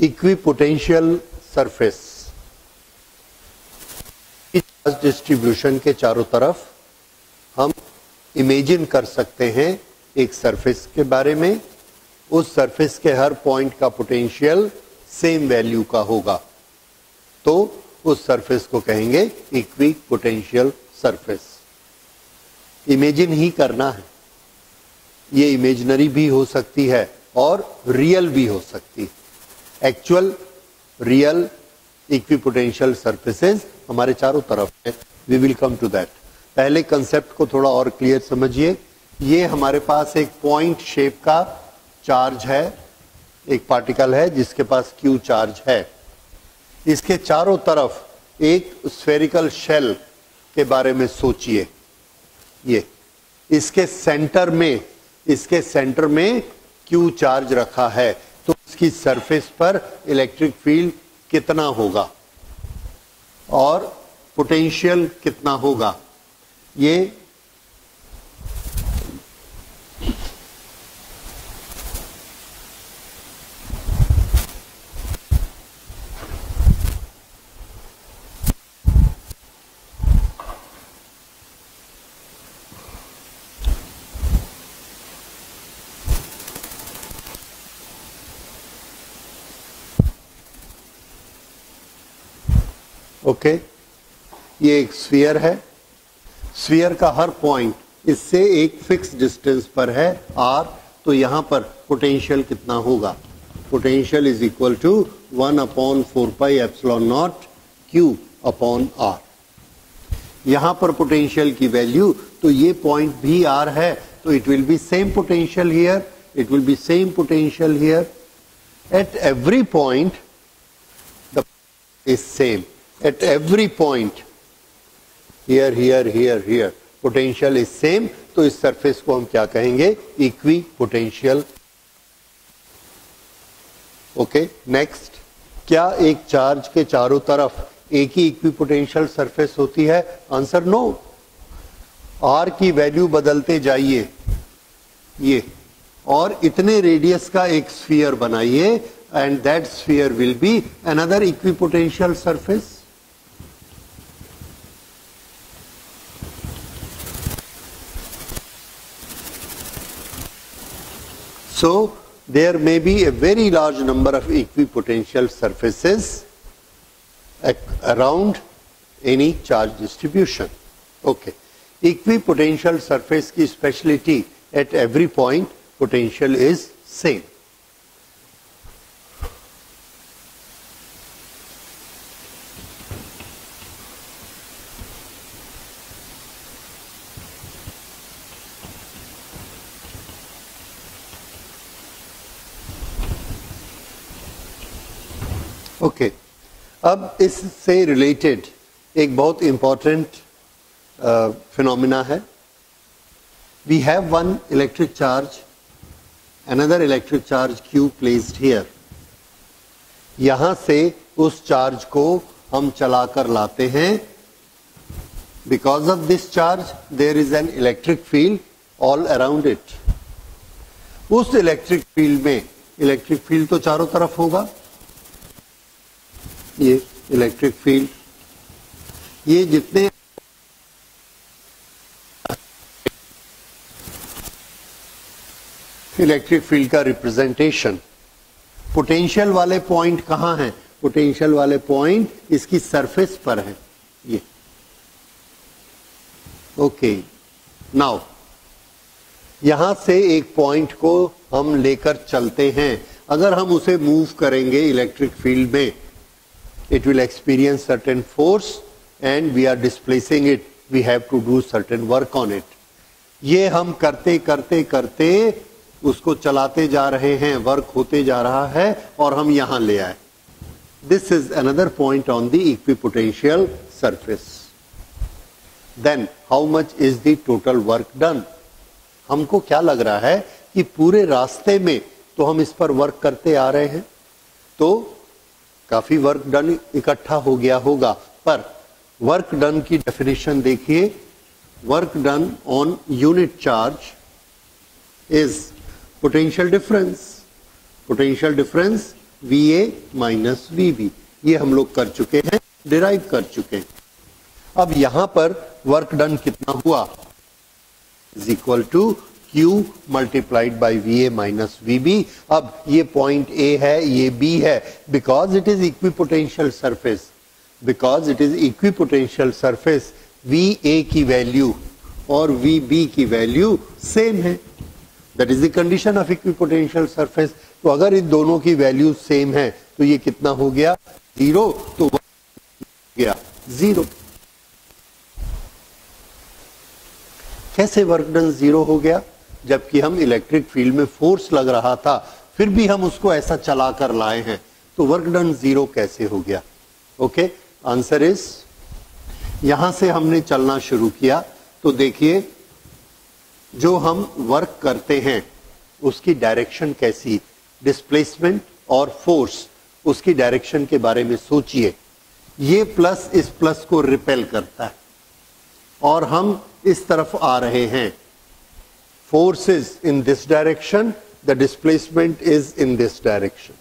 Equipotential surface charge distribution के चारों तरफ हम इमेजिन कर सकते हैं एक सरफेस के बारे में। उस सरफेस के हर पॉइंट का पोटेंशियल सेम वैल्यू का होगा, तो उस सरफेस को कहेंगे इक्विपोटेंशियल सरफेस। इमेजिन ही करना है, ये इमेजिनरी भी हो सकती है और रियल भी हो सकती है। एक्चुअल रियल इक्विपोटेंशियल सरफेसेस हमारे चारों तरफ है। We will come to that. पहले कंसेप्ट को थोड़ा और क्लियर समझिए। ये हमारे पास एक पॉइंट शेप का चार्ज है, एक पार्टिकल है जिसके पास Q चार्ज है। इसके चारों तरफ एक स्फेरिकल शेल के बारे में सोचिए। ये इसके सेंटर में Q चार्ज रखा है, तो इसकी सरफेस पर इलेक्ट्रिक फील्ड कितना होगा और पोटेंशियल कितना होगा। ये ओके, ये एक स्फीयर है। स्फीयर का हर पॉइंट इससे एक फिक्स डिस्टेंस पर है r, तो यहां पर पोटेंशियल कितना होगा। Potential is equal to 1/4πε0 Q upon r। यहां पर पोटेंशियल की वैल्यू, तो ये पॉइंट भी r है, तो it will be same potential here, it will be same potential here. At every point the is same. At every point, here, potential is same, तो इस सरफेस को हम क्या कहेंगे, इक्विपोटेंशियल। ओके, नेक्स्ट, क्या एक चार्ज के चारों तरफ एक ही इक्विपोटेंशियल सरफेस होती है? Answer no. R की वैल्यू बदलते जाइए ये, और इतने रेडियस का एक स्फीयर बनाइए, and that sphere will be another equipotential surface. So there may be a very large number of equipotential surfaces around any charge distribution. Okay, equipotential surface की speciality, at every point potential is same. Okay, अब इससे related एक बहुत important phenomena है। We have one electric charge, another electric charge Q placed here. यहां से उस charge को हम चलाकर लाते हैं। Because of this charge there is an electric field all around it. उस इलेक्ट्रिक फील्ड में, इलेक्ट्रिक फील्ड तो चारों तरफ होगा, ये इलेक्ट्रिक फील्ड, ये जितने इलेक्ट्रिक फील्ड का रिप्रेजेंटेशन। पोटेंशियल वाले पॉइंट कहां हैं? पोटेंशियल वाले पॉइंट इसकी सरफेस पर है, ये। ओके, नाउ यहां से एक पॉइंट को हम लेकर चलते हैं। अगर हम उसे मूव करेंगे इलेक्ट्रिक फील्ड में, it will experience certain force and we are displacing it, we have to do certain work on it. ये हम करते करते करते उसको चलाते जा रहे हैं, वर्क होते जा रहा है और हम यहां ले आए। This is another point on the equipotential surface. Then how much is the total work done? हमको क्या लग रहा है कि पूरे रास्ते में तो हम इस पर वर्क करते आ रहे हैं, तो काफी वर्क डन इकट्ठा हो गया होगा। पर वर्क डन की डेफिनेशन देखिए। Work done on unit charge is potential difference VA minus VB, ये हम लोग कर चुके हैं, डिराइव कर चुके हैं। अब यहां पर वर्क डन कितना हुआ, is equal to Q multiplied by VA minus VB। अब ये पॉइंट A है, ये B है, because it is equipotential surface, because it is equipotential surface, VA की वैल्यू और VB की वैल्यू सेम है। That is the condition of equipotential surface. तो अगर इन दोनों की वैल्यू सेम है तो ये कितना हो गया, 0, तो हो गया 0। कैसे वर्क डन 0 हो गया, जबकि हम इलेक्ट्रिक फील्ड में फोर्स लग रहा था, फिर भी हम उसको ऐसा चला कर लाए हैं, तो वर्क डन 0 कैसे हो गया? ओके, आंसर इज, यहां से हमने चलना शुरू किया तो देखिए जो हम वर्क करते हैं उसकी डायरेक्शन कैसी, डिस्प्लेसमेंट और फोर्स, उसकी डायरेक्शन के बारे में सोचिए। ये प्लस इस प्लस को रिपेल करता है और हम इस तरफ आ रहे हैं। Force is in this direction, the displacement is in this direction.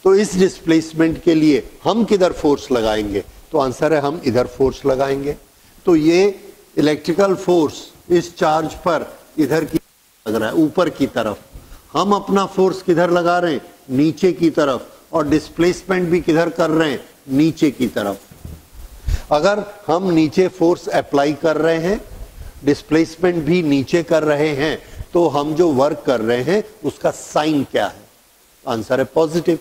तो इस डिस्प्लेसमेंट के लिए हम किधर फोर्स लगाएंगे? तो आंसर है हम इधर फोर्स लगाएंगे। तो ये इलेक्ट्रिकल फोर्स इस चार्ज पर इधर की लग रहा है, ऊपर की तरफ। हम अपना फोर्स किधर लगा रहे हैं? नीचे की तरफ। और डिस्प्लेसमेंट भी किधर कर रहे हैं? नीचे की तरफ। अगर हम नीचे फोर्स अप्लाई कर रहे हैं, डिस्प्लेसमेंट भी नीचे कर रहे हैं, तो हम जो वर्क कर रहे हैं उसका साइन क्या है? आंसर है positive,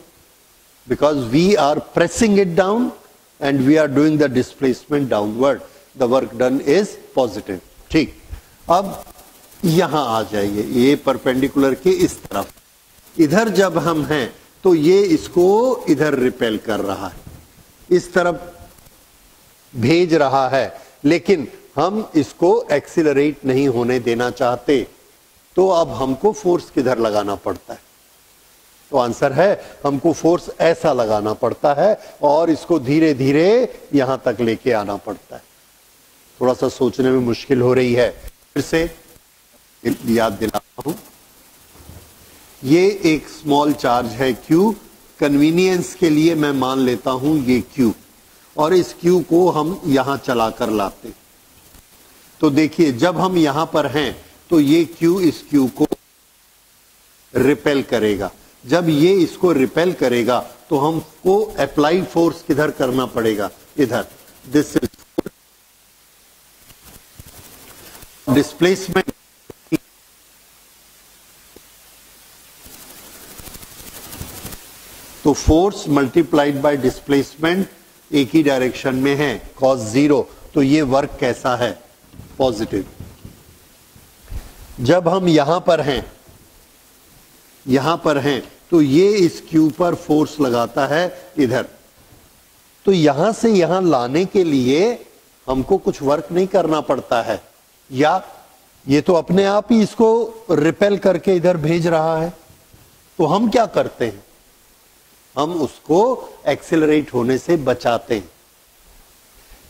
because we are pressing it down and we are doing the displacement downward, the work done is positive. ठीक, अब यहां आ जाइए, ये परपेंडिकुलर के इस तरफ। इधर जब हम हैं तो ये इसको इधर रिपेल कर रहा है, इस तरफ भेज रहा है, लेकिन हम इसको एक्सीलरेट नहीं होने देना चाहते, तो अब हमको फोर्स किधर लगाना पड़ता है? तो आंसर है हमको फोर्स ऐसा लगाना पड़ता है और इसको धीरे धीरे यहां तक लेके आना पड़ता है। थोड़ा सा सोचने में मुश्किल हो रही है, फिर से याद दिलाता हूं। ये एक स्मॉल चार्ज है Q, कन्वीनियंस के लिए मैं मान लेता हूं ये Q, और इस Q को हम यहां चला कर लाते। तो देखिए जब हम यहां पर हैं तो ये Q इस Q को रिपेल करेगा। जब ये इसको रिपेल करेगा तो हमको अप्लाई फोर्स किधर करना पड़ेगा? इधर। This is displacement. तो फोर्स मल्टीप्लाइड बाय डिस्प्लेसमेंट एक ही डायरेक्शन में है, cos 0, तो ये वर्क कैसा है? पॉजिटिव। जब हम यहां पर हैं तो ये इस Q पर फोर्स लगाता है इधर। तो यहां से यहां लाने के लिए हमको कुछ वर्क नहीं करना पड़ता है, या ये तो अपने आप ही इसको रिपेल करके इधर भेज रहा है। तो हम क्या करते हैं? हम उसको एक्सेलरेट होने से बचाते हैं।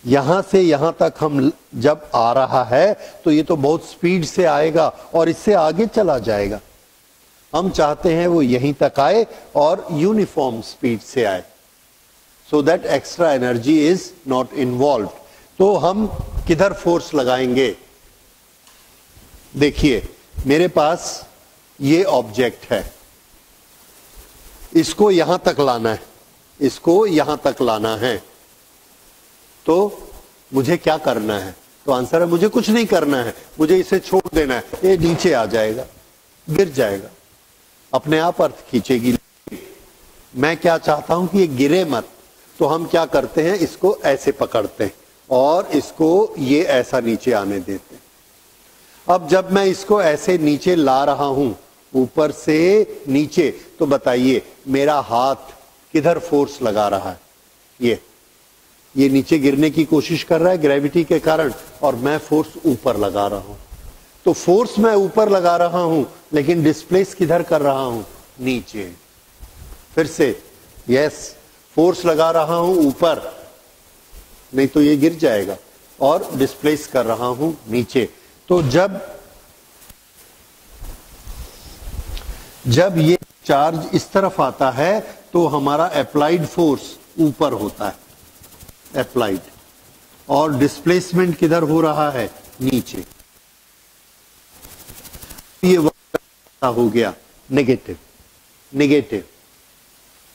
यहां से यहां तक हम जब आ रहा है तो ये तो बहुत स्पीड से आएगा और इससे आगे चला जाएगा। हम चाहते हैं वो यहीं तक आए और यूनिफॉर्म स्पीड से आए, so that extra energy is not involve. तो हम किधर फोर्स लगाएंगे? देखिए मेरे पास ये ऑब्जेक्ट है, इसको यहां तक लाना है, इसको यहां तक लाना है, तो मुझे क्या करना है? तो आंसर है मुझे कुछ नहीं करना है, मुझे इसे छोड़ देना है। ये नीचे आ जाएगा, गिर जाएगा, अपने आप अर्थ खींचेगी। मैं क्या चाहता हूं कि ये गिरे मत, तो हम क्या करते हैं? इसको ऐसे पकड़ते हैं और इसको ये ऐसा नीचे आने देते हैं। अब जब मैं इसको ऐसे नीचे ला रहा हूं, ऊपर से नीचे, तो बताइए मेरा हाथ किधर फोर्स लगा रहा है? ये नीचे गिरने की कोशिश कर रहा है ग्रेविटी के कारण, और मैं फोर्स ऊपर लगा रहा हूं। तो फोर्स मैं ऊपर लगा रहा हूं, लेकिन डिस्प्लेस किधर कर रहा हूं? नीचे। फिर से यस, फोर्स लगा रहा हूं ऊपर, नहीं तो ये गिर जाएगा, और डिस्प्लेस कर रहा हूं नीचे। तो जब ये चार्ज इस तरफ आता है तो हमारा अप्लाइड फोर्स ऊपर होता है, अप्लाइड, और डिस्प्लेसमेंट किधर हो रहा है, नीचे। ये हो गया नेगेटिव, नेगेटिव,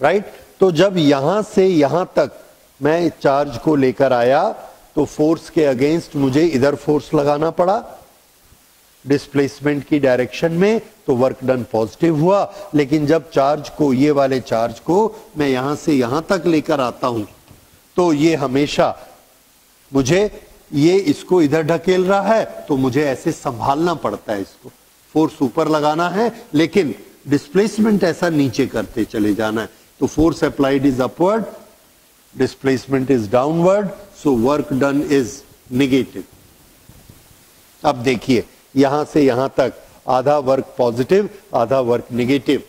राइट। तो जब यहां से यहां तक मैं चार्ज को लेकर आया तो फोर्स के अगेंस्ट मुझे इधर फोर्स लगाना पड़ा डिस्प्लेसमेंट की डायरेक्शन में, तो वर्क डन पॉजिटिव हुआ। लेकिन जब चार्ज को, ये वाले चार्ज को मैं यहां से यहां तक लेकर आता हूं तो ये हमेशा मुझे, ये इसको इधर ढकेल रहा है तो मुझे ऐसे संभालना पड़ता है, इसको फोर्स ऊपर लगाना है लेकिन डिस्प्लेसमेंट ऐसा नीचे करते चले जाना है। तो force applied is upward, displacement is downward, so work done is negative. अब देखिए यहां से यहां तक आधा वर्क पॉजिटिव, आधा work negative.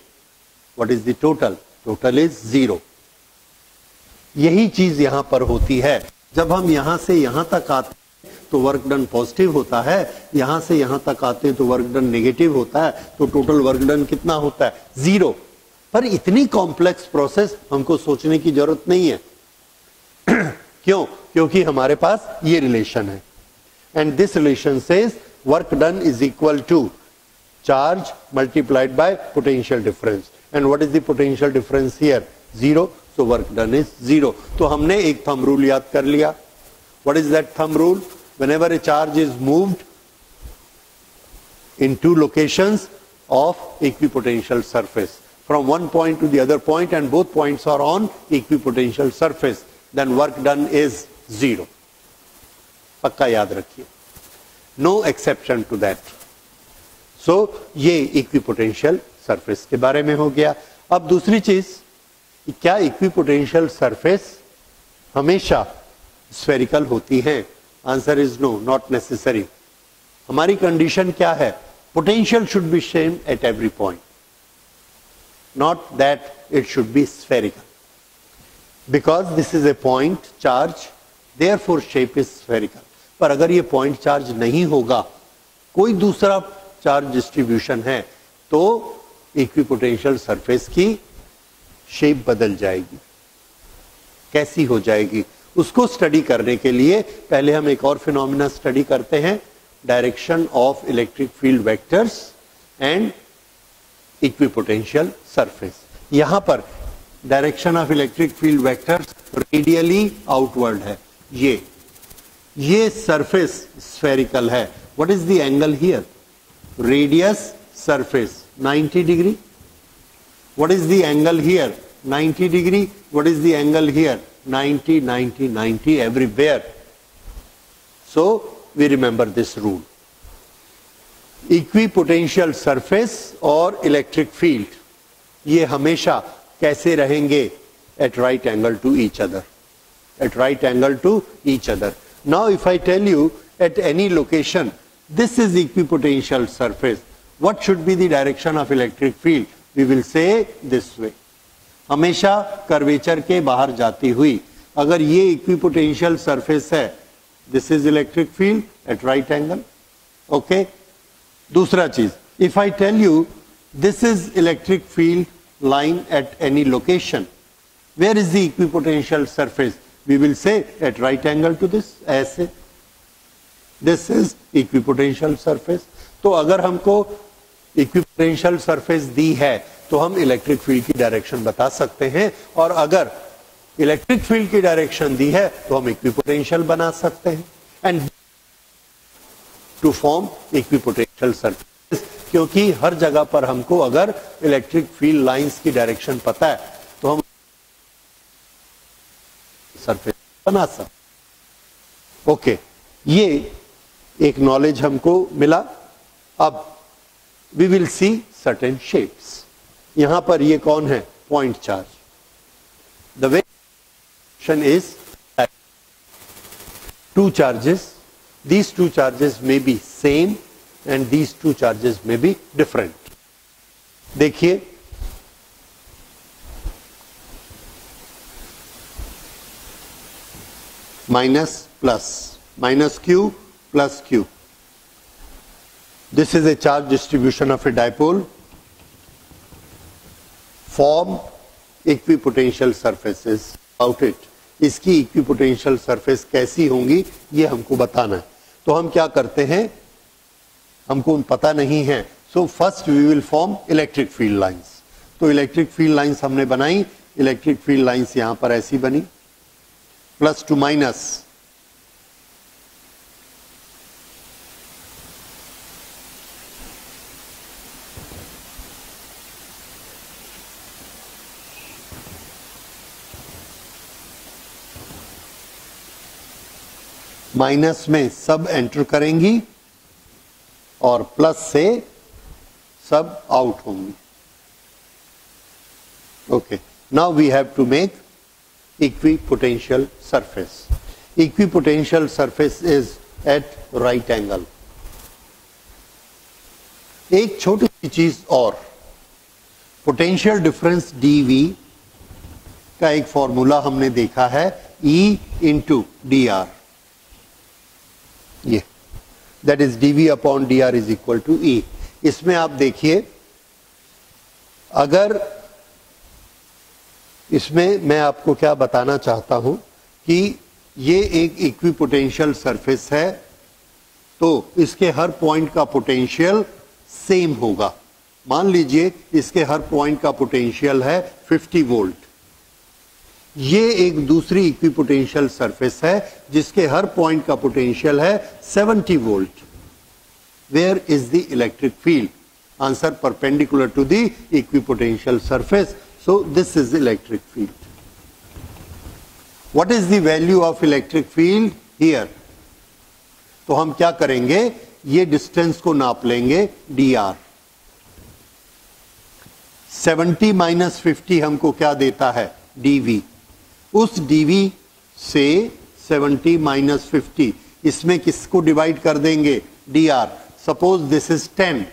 What is the total? Total is 0। यही चीज यहां पर होती है। जब हम यहां से यहां तक आते हैं तो वर्क डन पॉजिटिव होता है, यहां से यहां तक आते हैं तो वर्क डन नेगेटिव होता है, तो टोटल वर्क डन कितना होता है? 0। पर इतनी कॉम्प्लेक्स प्रोसेस हमको सोचने की जरूरत नहीं है। क्यों? क्योंकि हमारे पास ये रिलेशन है, and this relation says work done is equal to charge multiplied by potential difference. And what is the potential difference here? 0। So work done is 0। तो हमने एक थंब रूल याद कर लिया। What is that thumb rule? Whenever a charge is moved in two locations of equipotential surface from one point to the other point and both points are on equipotential surface, then work done is 0. पक्का याद रखिए, no exception to that. So ये equipotential surface के बारे में हो गया। अब दूसरी चीज, क्या equipotential surface हमेशा spherical होती है? Answer is no, not necessary. हमारी कंडीशन क्या है? Potential should be same at every point. Not that it should be spherical, because this is a point charge, therefore shape is spherical. पर अगर ये point charge नहीं होगा, कोई दूसरा charge distribution है, तो equipotential surface की shape बदल जाएगी। कैसी हो जाएगी? उसको स्टडी करने के लिए पहले हम एक और फिनोमिना स्टडी करते हैं, direction of electric field vectors and equipotential surface. यहां पर direction of electric field vectors radially outward है। ये सरफेस स्फेरिकल है। What is the angle here? Radius surface 90 degree. What is the angle here? 90 degree. What is the angle here? 90, 90, 90 everywhere. So we remember this rule. Equipotential surface और electric field, ये हमेशा कैसे रहेंगे? At right angle to each other, at right angle to each other. Now if I tell you at any location this is equipotential surface, what should be the direction of electric field? We will say this way, हमेशा curvature के बाहर जाती हुई। अगर ये इक्विपोटेंशियल सरफेस है, this is electric field at right angle. Okay, दूसरा चीज, if I tell you this is electric field line at any location, where is the equipotential surface? We will say at right angle to this, ऐसे। This is equipotential surface. तो अगर हमको equipotential surface दी है तो हम electric field की direction बता सकते हैं, और अगर इलेक्ट्रिक फील्ड की डायरेक्शन दी है तो हम इक्विपोटेंशियल बना सकते हैं। And to form equipotential surface, क्योंकि हर जगह पर हमको अगर इलेक्ट्रिक फील्ड लाइंस की डायरेक्शन पता है तो हम सरफेस बना सकते। ओके, ये एक नॉलेज हमको मिला। अब we will see certain shapes. यहां पर ये कौन है? Point charge. The way is two charges, these two charges may be same and these two charges may be different. देखिए, minus plus, minus q plus q. This is a charge distribution of a dipole. Form equipotential surfaces about it. इसकी equipotential surface कैसी होंगी ये हमको बताना है। तो हम क्या करते हैं, हमको पता नहीं है, so first we will form electric field lines. तो इलेक्ट्रिक फील्ड लाइंस हमने बनाई, इलेक्ट्रिक फील्ड लाइंस यहां पर ऐसी बनी, प्लस टू माइनस, माइनस में सब एंटर करेंगी और प्लस से सब आउट होंगी। Okay, now we have to make equipotential surface. Equipotential surface is at right angle. एक छोटी सी चीज और, पोटेंशियल डिफरेंस dV का एक फॉर्मूला हमने देखा है, E इंटू dr, ये that is dV upon dr is equal to E। इसमें आप देखिए, अगर इसमें मैं आपको क्या बताना चाहता हूं कि ये एक इक्विपोटेंशियल सरफेस है, तो इसके हर पॉइंट का पोटेंशियल सेम होगा। मान लीजिए इसके हर पॉइंट का पोटेंशियल है 50 वोल्ट। ये एक दूसरी इक्विपोटेंशियल सरफेस है जिसके हर पॉइंट का पोटेंशियल है 70 volt. Where is the electric field? Answer perpendicular to the equipotential surface, so this is electric field. What is the value of electric field here? तो हम क्या करेंगे, ये डिस्टेंस को नाप लेंगे dr। 70 माइनस 50 हमको क्या देता है, dv। उस dv से 70 माइनस 50, इसमें किसको डिवाइड कर देंगे, dr। सपोज दिस इज 10,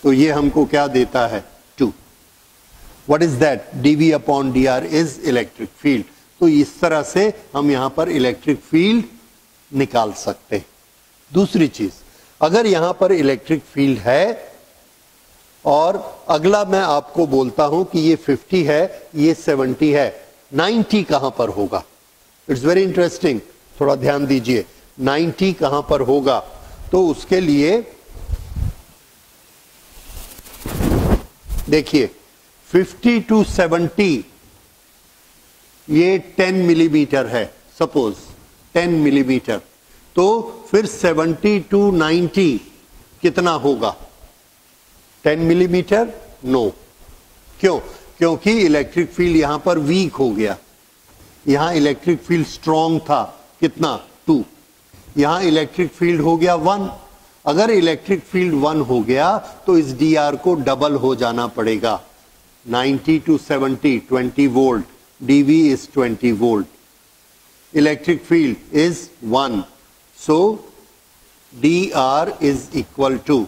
तो ये हमको क्या देता है, 2। What is that, dV upon dr is electric field. तो इस तरह से हम यहां पर इलेक्ट्रिक फील्ड निकाल सकते हैं। दूसरी चीज, अगर यहां पर इलेक्ट्रिक फील्ड है और अगला मैं आपको बोलता हूं कि ये 50 है, ये 70 है, 90 कहां पर होगा? इट्स वेरी इंटरेस्टिंग, थोड़ा ध्यान दीजिए, 90 कहां पर होगा? तो उसके लिए देखिए 50 टू 70 ये 10 मिलीमीटर है, सपोज 10 मिलीमीटर। तो फिर 70 टू 90 कितना होगा, 10 मिलीमीटर? नो। क्यों? क्योंकि इलेक्ट्रिक फील्ड यहां पर वीक हो गया। यहां इलेक्ट्रिक फील्ड स्ट्रॉन्ग था, कितना, 2। यहां इलेक्ट्रिक फील्ड हो गया 1। अगर इलेक्ट्रिक फील्ड 1 हो गया तो इस dr को डबल हो जाना पड़ेगा। 90 to 70, 20 volt, dV is 20 volt, electric field is 1, so dr is equal to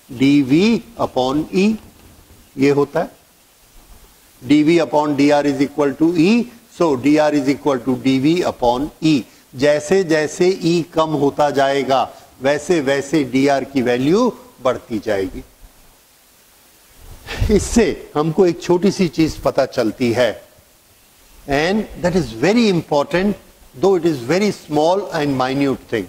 dV upon E। ये होता है dV upon dr is equal to E, so dr is equal to dV upon E। जैसे जैसे E कम होता जाएगा वैसे वैसे dr की वैल्यू बढ़ती जाएगी। इससे हमको एक छोटी सी चीज पता चलती है, and that is very important, though it is very small and minute thing.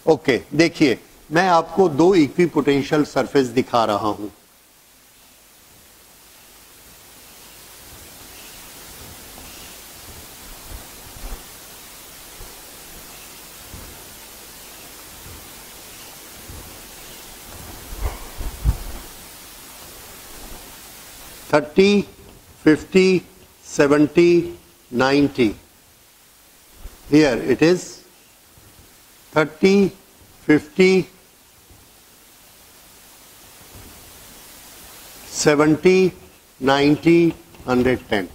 Okay, देखिए मैं आपको दो इक्विपोटेंशियल सरफेस दिखा रहा हूं। थर्टी, 50, 70, 90. Here it is 30, 50, 70, 90, 110.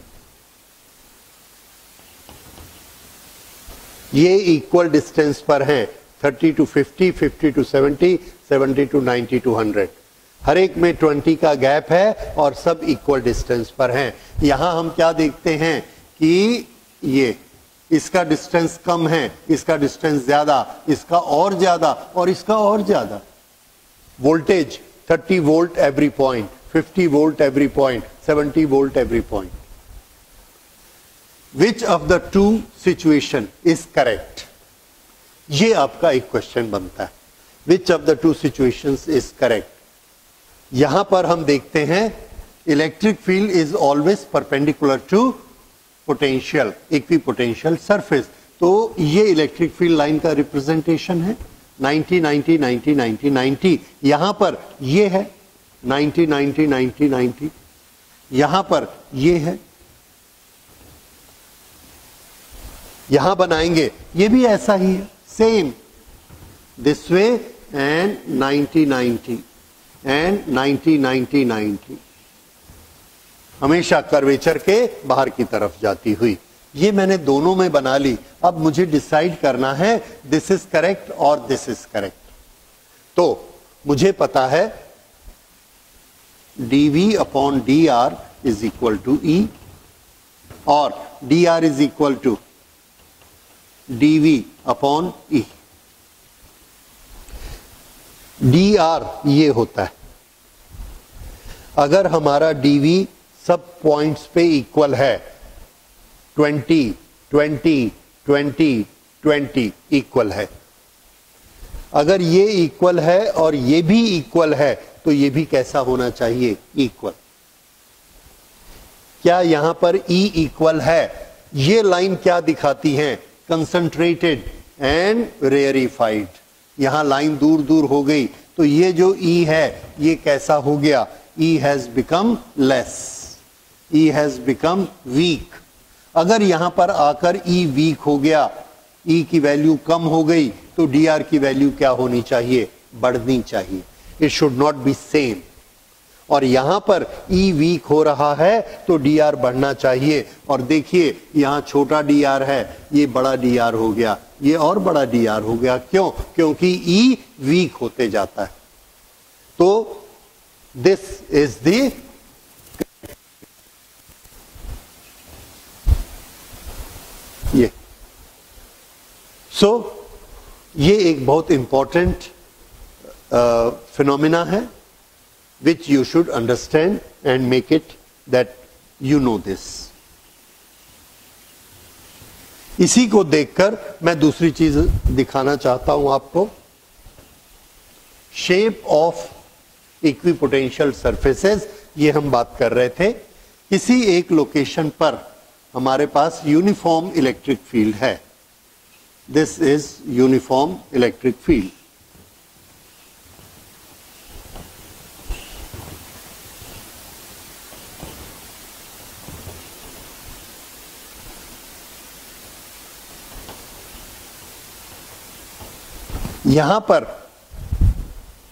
ये इक्वल डिस्टेंस पर हैं, 30 टू 50, 50 टू 70, 70 टू 90 टू 100। हर एक में 20 का गैप है और सब इक्वल डिस्टेंस पर हैं। यहां हम क्या देखते हैं कि ये इसका डिस्टेंस कम है, इसका डिस्टेंस ज्यादा, इसका और ज्यादा और इसका और ज्यादा। Voltage 30 volt every point, 50 volt every point, 70 volt every point. Which of the two situation is correct? ये आपका एक क्वेश्चन बनता है। Which of the two situations is correct? यहां पर हम देखते हैं electric field is always perpendicular to potential, equipotential surface. तो ये इलेक्ट्रिक फील्ड लाइन का रिप्रेजेंटेशन है। 90 90 90 90 90। यहां पर ये है 90 90 90 90। यहां पर ये है, यहां बनाएंगे ये भी ऐसा ही है, same this way and 90 90 and 90 90 90, हमेशा कर्वेचर के बाहर की तरफ जाती हुई। ये मैंने दोनों में बना ली। अब मुझे डिसाइड करना है दिस इज करेक्ट और दिस इज करेक्ट। तो मुझे पता है dV upon dr is equal to E और dr is equal to dV upon E। dr ये होता है, अगर हमारा dV सब पॉइंट्स पे इक्वल है, 20 20 20 20 इक्वल है। अगर ये इक्वल है और ये भी इक्वल है तो ये भी कैसा होना चाहिए? इक्वल। क्या यहां पर E इक्वल है? ये लाइन क्या दिखाती है? Concentrated and rarefied. यहां लाइन दूर दूर हो गई तो ये जो E है ये कैसा हो गया? E has become less, E has become weak. अगर यहां पर आकर E वीक हो गया, E की वैल्यू कम हो गई तो dr की वैल्यू क्या होनी चाहिए? बढ़नी चाहिए। It should not be same. और यहां पर E वीक हो रहा है तो dr बढ़ना चाहिए। और देखिए यहां छोटा dr है, ये बड़ा dr हो गया, ये और बड़ा dr हो गया। क्यों? क्योंकि E वीक होते जाता है। तो दिस इज द ये ये एक बहुत इंपॉर्टेंट फिनोमिना है which you should understand and make it that you know this. इसी को देखकर मैं दूसरी चीज दिखाना चाहता हूं आपको। शेप ऑफ इक्विपोटेंशियल सरफेसेस, ये हम बात कर रहे थे। किसी एक लोकेशन पर हमारे पास यूनिफॉर्म इलेक्ट्रिक फील्ड है। This is uniform electric field.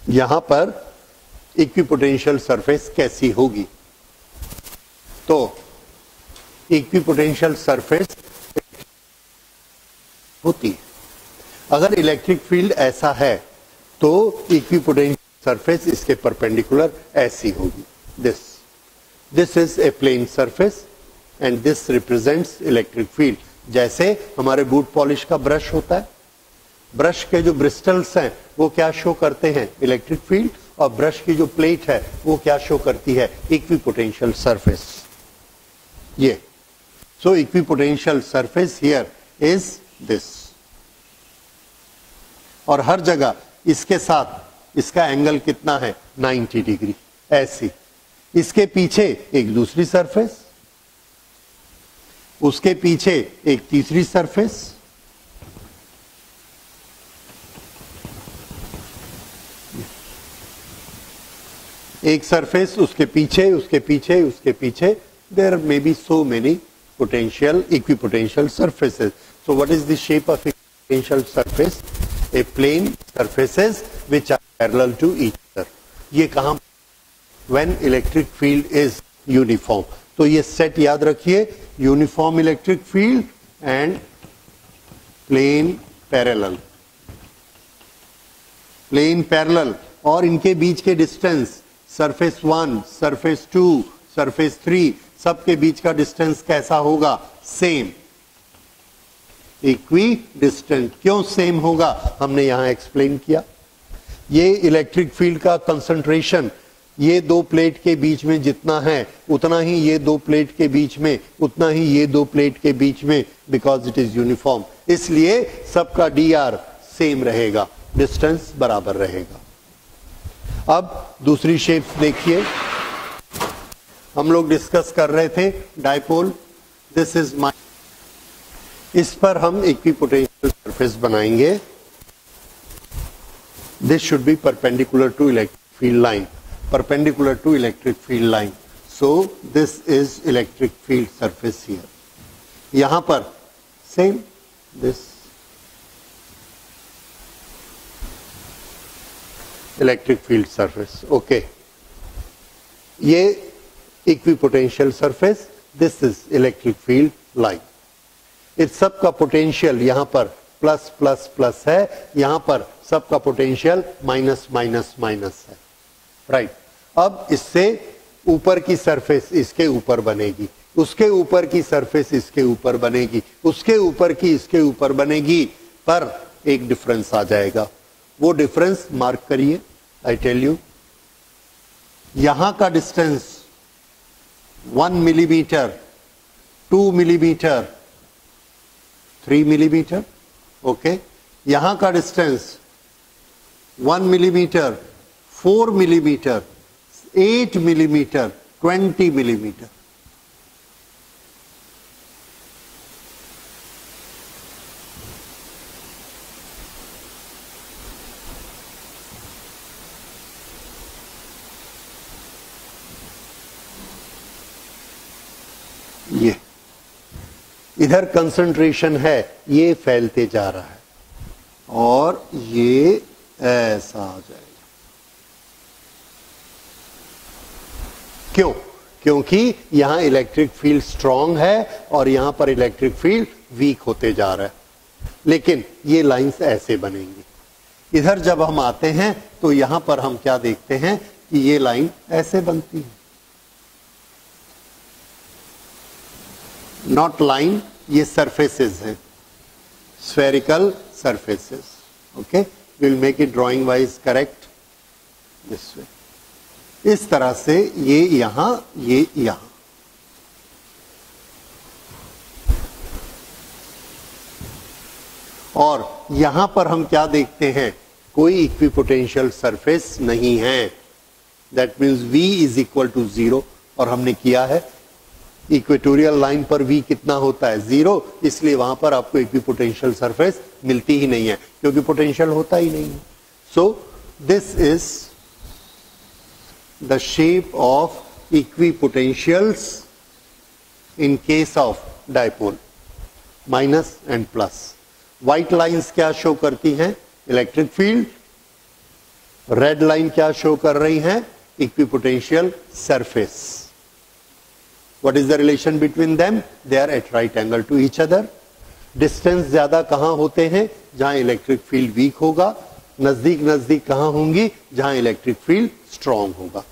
यहां पर इक्विपोटेंशियल सरफेस कैसी होगी? तो इक्विपोटेंशियल सरफेस होती है। अगर इलेक्ट्रिक फील्ड ऐसा है तो इक्विपोटेंशियल सरफेस इसके परपेंडिकुलर ऐसी होगी। This is a plane surface and this represents electric field. जैसे हमारे बूट पॉलिश का ब्रश होता है, ब्रश के जो ब्रिस्टल्स हैं वो क्या शो करते हैं? Electric field. और ब्रश की जो प्लेट है वो क्या शो करती है? Equipotential surface. ये so equipotential surface here is this. और हर जगह इसके साथ इसका एंगल कितना है? 90 डिग्री। ऐसी इसके पीछे एक दूसरी सरफेस, उसके पीछे एक तीसरी सरफेस, एक सरफेस, उसके पीछे, उसके पीछे, उसके पीछे। There may be so many potential equipotential surfaces. So what is the shape of equipotential surface? A plane surfaces which are parallel to each other. ये कहाँ? When electric field is uniform. तो ये set याद रखिए, uniform electric field and plane parallel. Plane parallel और इनके बीच के distance surface 1, surface 2, surface 3 सबके बीच का डिस्टेंस कैसा होगा? सेम। Equi distant. क्यों सेम होगा, हमने यहां एक्सप्लेन किया। ये इलेक्ट्रिक फील्ड का कंसंट्रेशन ये दो प्लेट के बीच में जितना है उतना ही ये दो प्लेट के बीच में, उतना ही ये दो प्लेट के बीच में, बिकॉज इट इज यूनिफॉर्म, इसलिए सबका dr सेम रहेगा, डिस्टेंस बराबर रहेगा। अब दूसरी शेप्स देखिए, हम लोग डिस्कस कर रहे थे डायपोल। दिस इज माय, इस पर हम इक्विपोटेंशियल सरफेस बनाएंगे। This should be perpendicular to electric field line, perpendicular to electric field line. So this is electric field surface here. यहां पर same this electric field surface. Okay. ये equipotential surface, this is electric field line. इस सब का potential यहां पर plus plus plus है, यहां पर सबका पोटेंशियल माइनस माइनस माइनस है, राइट। अब इससे ऊपर की सरफेस इसके ऊपर बनेगी, उसके ऊपर की सरफेस इसके ऊपर बनेगी, उसके ऊपर की इसके ऊपर बनेगी, पर एक डिफरेंस आ जाएगा। वो डिफरेंस मार्क करिए, आई टेल यू। यहां का distance 1 millimetre, 2 millimetre, 3 millimetre, okay. यहां का distance 1 millimetre, 4 millimetre, 8 millimetre, 20 millimetre. ये इधर कंसंट्रेशन है, ये फैलते जा रहा है और ये ऐसा आ जाएगा। क्यों? क्योंकि यहां इलेक्ट्रिक फील्ड स्ट्रांग है और यहां पर इलेक्ट्रिक फील्ड वीक होते जा रहा है, लेकिन ये लाइंस ऐसे बनेंगी। इधर जब हम आते हैं तो यहां पर हम क्या देखते हैं कि ये लाइन ऐसे बनती है, नॉट लाइन, ये सरफेसेस हैं, spherical surfaces. Okay, will make it drawing wise correct this way. इस तरह से ये यहां, ये यहां, और यहां पर हम क्या देखते हैं, कोई इक्विपोटेंशियल सरफेस नहीं है। That means V is equal to 0, और हमने किया है। इक्वेटोरियल लाइन पर V कितना होता है, 0, इसलिए वहां पर आपको इक्विपोटेंशियल सरफेस मिलती ही नहीं है, क्योंकि पोटेंशियल होता ही नहीं है। सो this is the shape of equipotentials in case of dipole, minus and plus. White lines क्या शो करती हैं, इलेक्ट्रिक फील्ड। रेड लाइन क्या शो कर रही हैं, equipotential surface. What is the relation between them? They are at right angle to each other. Distance ज्यादा कहां होते हैं, जहां इलेक्ट्रिक फील्ड वीक होगा। नजदीक नजदीक कहां होंगी, जहां इलेक्ट्रिक फील्ड स्ट्रांग होगा,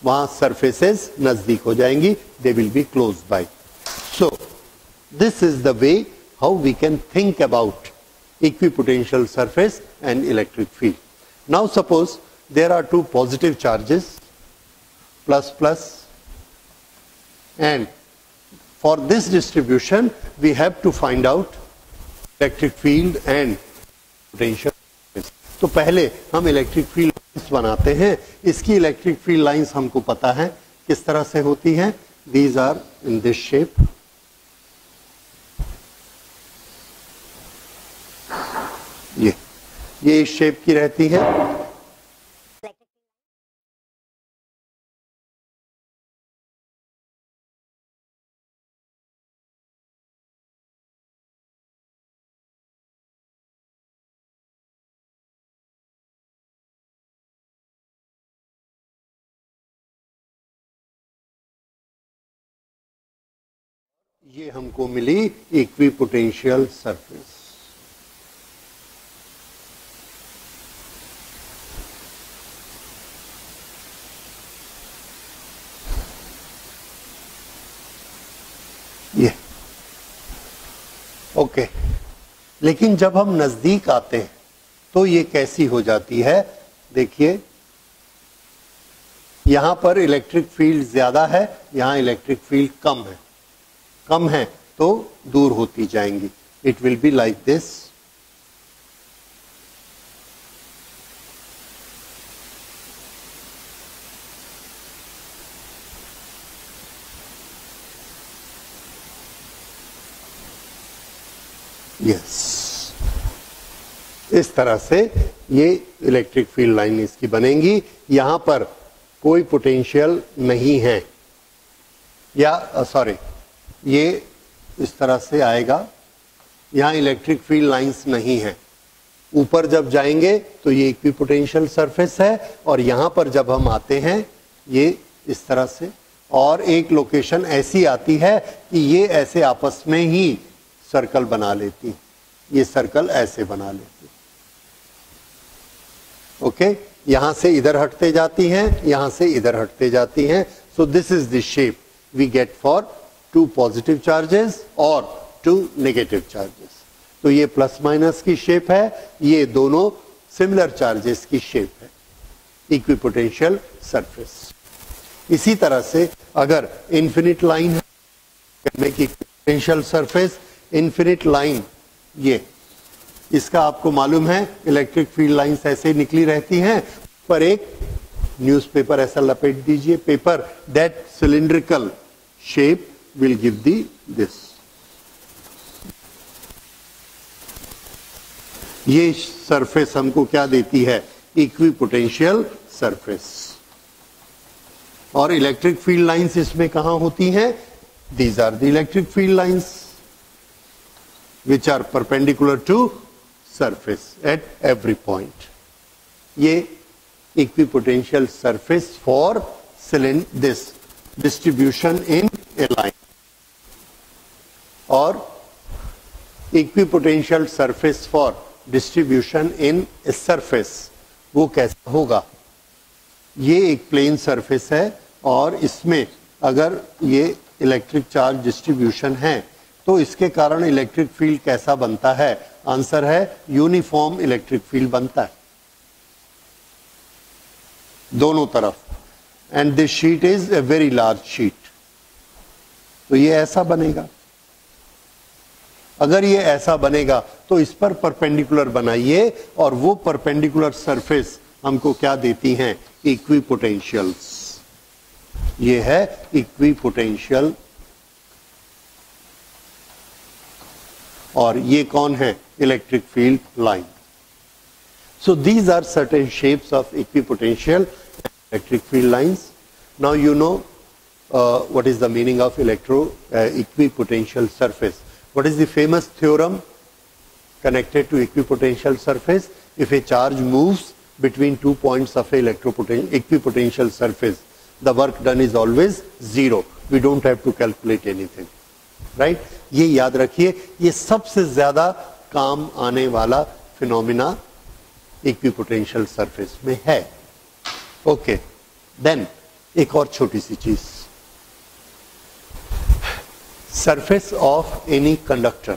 वहां सरफेसेस नजदीक हो जाएंगी, they will be close by. So this is the way how we can think about equipotential surface and electric field. Now suppose there are two positive charges, plus plus, and for this distribution we have to find out electric field and potential. तो पहले हम electric field lines बनाते हैं। इसकी electric field lines हमको पता है किस तरह से होती हैं। These are in this shape. ये इस शेप की रहती है। ये हमको मिली इक्विपोटेंशियल सरफेस। ये ओके लेकिन जब हम नजदीक आते हैं तो ये कैसी हो जाती है, देखिए यहां पर इलेक्ट्रिक फील्ड ज्यादा है, यहां इलेक्ट्रिक फील्ड कम है तो दूर होती जाएंगी. It will be like this. Yes, इस तरह से ये इलेक्ट्रिक फील्ड लाइन इसकी बनेगी. यहां पर कोई पोटेंशियल नहीं है, या सॉरी ये इस तरह से आएगा. यहां इलेक्ट्रिक फील्ड लाइंस नहीं है. ऊपर जब जाएंगे तो ये इक्विपोटेंशियल सरफेस है, और यहां पर जब हम आते हैं ये इस तरह से, और एक लोकेशन ऐसी आती है कि ये ऐसे आपस में ही सर्कल बना लेती, ये सर्कल ऐसे बना लेती. ओके यहां से इधर हटते जाती हैं, यहां से इधर हटते जाती हैं. So this is the shape we get for two positive charges और टू नेगेटिव चार्जेस. तो ये प्लस माइनस की शेप है, ये दोनों सिमिलर चार्जेस की शेप है, इक्विपोटेंशियल सरफेस. इसी तरह से अगर इन्फिनिट लाइन है, इक्विपोटेंशियल सरफेस इन्फिनिट लाइन, ये इसका आपको मालूम है इलेक्ट्रिक फील्ड लाइंस ऐसे निकली रहती हैं, पर एक न्यूज़पेपर ऐसा लपेट दीजिए, paper, that cylindrical shape will give the this. ये सरफेस हमको क्या देती है, इक्विपोटेंशियल सरफेस. और इलेक्ट्रिक फील्ड लाइंस इसमें कहां होती हैं, these are the electric field lines which are perpendicular to surface at every point. ये equipotential surface for this distribution in a line. और equipotential surface for distribution in a surface वो कैसा होगा, ये एक प्लेन सरफेस है और इसमें अगर ये इलेक्ट्रिक चार्ज डिस्ट्रीब्यूशन है तो इसके कारण इलेक्ट्रिक फील्ड कैसा बनता है, आंसर है यूनिफॉर्म इलेक्ट्रिक फील्ड बनता है दोनों तरफ. And this sheet is a very large sheet. तो ये ऐसा बनेगा. अगर ये ऐसा बनेगा तो इस पर परपेंडिकुलर बनाइए और वो परपेंडिकुलर सरफेस हमको क्या देती हैं, इक्विपोटेंशियल्स. ये है इक्विपोटेंशियल. और ये कौन है, electric field line. So these are certain shapes of equipotential electric field lines. Now you know what is the meaning of equipotential surface. What is the famous theorem connected to equipotential surface? If a charge moves between 2 points of a equipotential surface, the work done is always zero. We don't have to calculate anything. Right? ये याद रखिए, ये सबसे ज्यादा काम आने वाला phenomena equipotential surface में है. ओके, देन एक और छोटी सी चीज, surface of any conductor,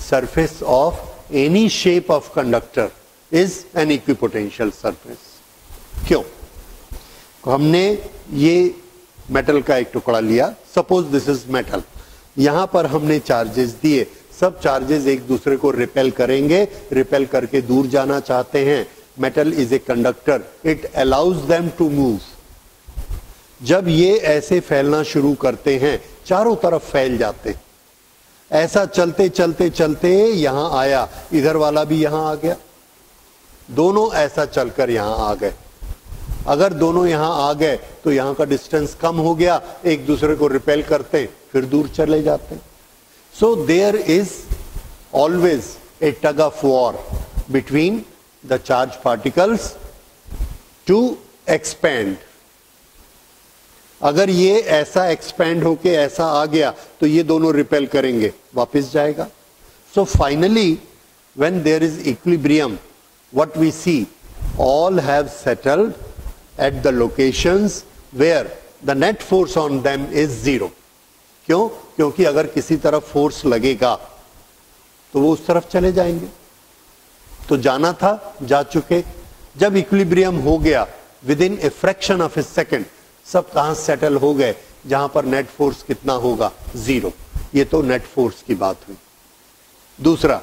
surface of any shape of conductor is an equipotential surface. क्यों? हमने ये मेटल का एक टुकड़ा लिया, सपोज दिस इज मेटल, यहां पर हमने चार्जेस दिए, सब चार्जेस एक दूसरे को रिपेल करेंगे, रिपेल करके दूर जाना चाहते हैं. Metal is a conductor, it allows them to move. जब ये ऐसे फैलना शुरू करते हैं, चारों तरफ फैल जाते, ऐसा चलते चलते चलते यहां आया, इधर वाला भी यहां आ गया, दोनों ऐसा चलकर यहां आ गए. अगर दोनों यहां आ गए तो यहां का डिस्टेंस कम हो गया, एक दूसरे को रिपेल करते फिर दूर चले जाते. So there is always a tug of war between the charge particles to expand. अगर ये ऐसा एक्सपैंड होके ऐसा आ गया तो ये दोनों रिपेल करेंगे, वापस जाएगा. So finally when there is equilibrium, what we see, all have settled at the locations where the net force on them is zero. क्यों? क्योंकि अगर किसी तरफ फोर्स लगेगा तो वो उस तरफ चले जाएंगे। तो जाना था, जा चुके। जब इक्विलिब्रियम हो गया, with in a fraction of A second सब कहां सेटल हो गए, जहां पर नेट फोर्स कितना होगा, 0। ये तो नेट फोर्स की बात हुई। दूसरा,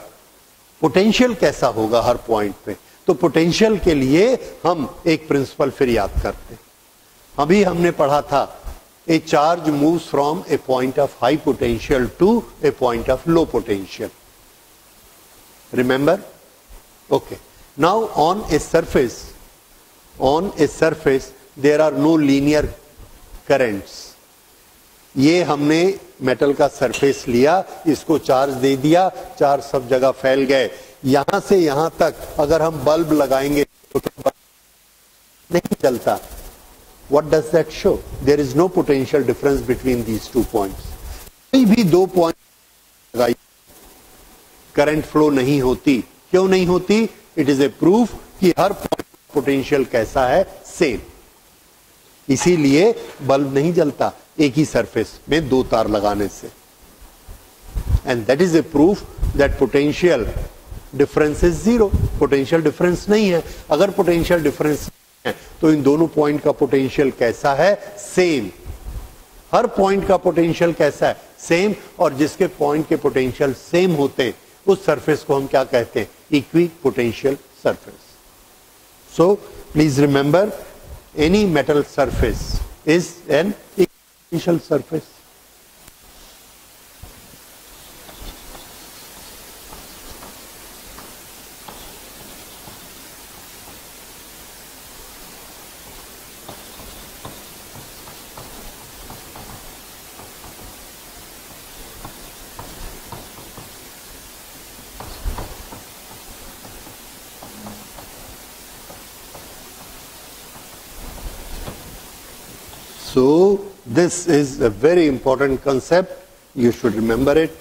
पोटेंशियल कैसा होगा हर पॉइंट पे। तो पोटेंशियल के लिए हम एक प्रिंसिपल फिर याद करते हैं। अभी हमने पढ़ा था, a charge moves from a point of high potential to a point of low potential. Remember? Okay. Now on a surface there are no linear currents. ये हमने मेटल का सरफेस लिया, इसको चार्ज दे दिया, चार्ज सब जगह फैल गए। यहां से यहां तक अगर हम बल्ब लगाएंगे तो नहीं चलता। What does that show? There is no potential difference between these 2 points. कोई भी 2 पॉइंट लगाई करंट फ्लो नहीं होती। क्यों नहीं होती? इट इज ए प्रूफ कि हर पॉइंट पोटेंशियल कैसा है, सेम। इसीलिए बल्ब नहीं जलता एक ही सरफेस में 2 तार लगाने से। And that is a proof that potential difference is 0। Potential difference नहीं है। अगर पोटेंशियल डिफरेंस है तो इन दोनों पॉइंट का पोटेंशियल कैसा है, सेम। हर पॉइंट का पोटेंशियल कैसा है, सेम। और जिसके पॉइंट के पोटेंशियल सेम होते हैं उस सरफेस को हम क्या कहते हैं, equi potential surface. So please remember, any metal surface is an equipotential surface. So this is a very important concept. You should remember it.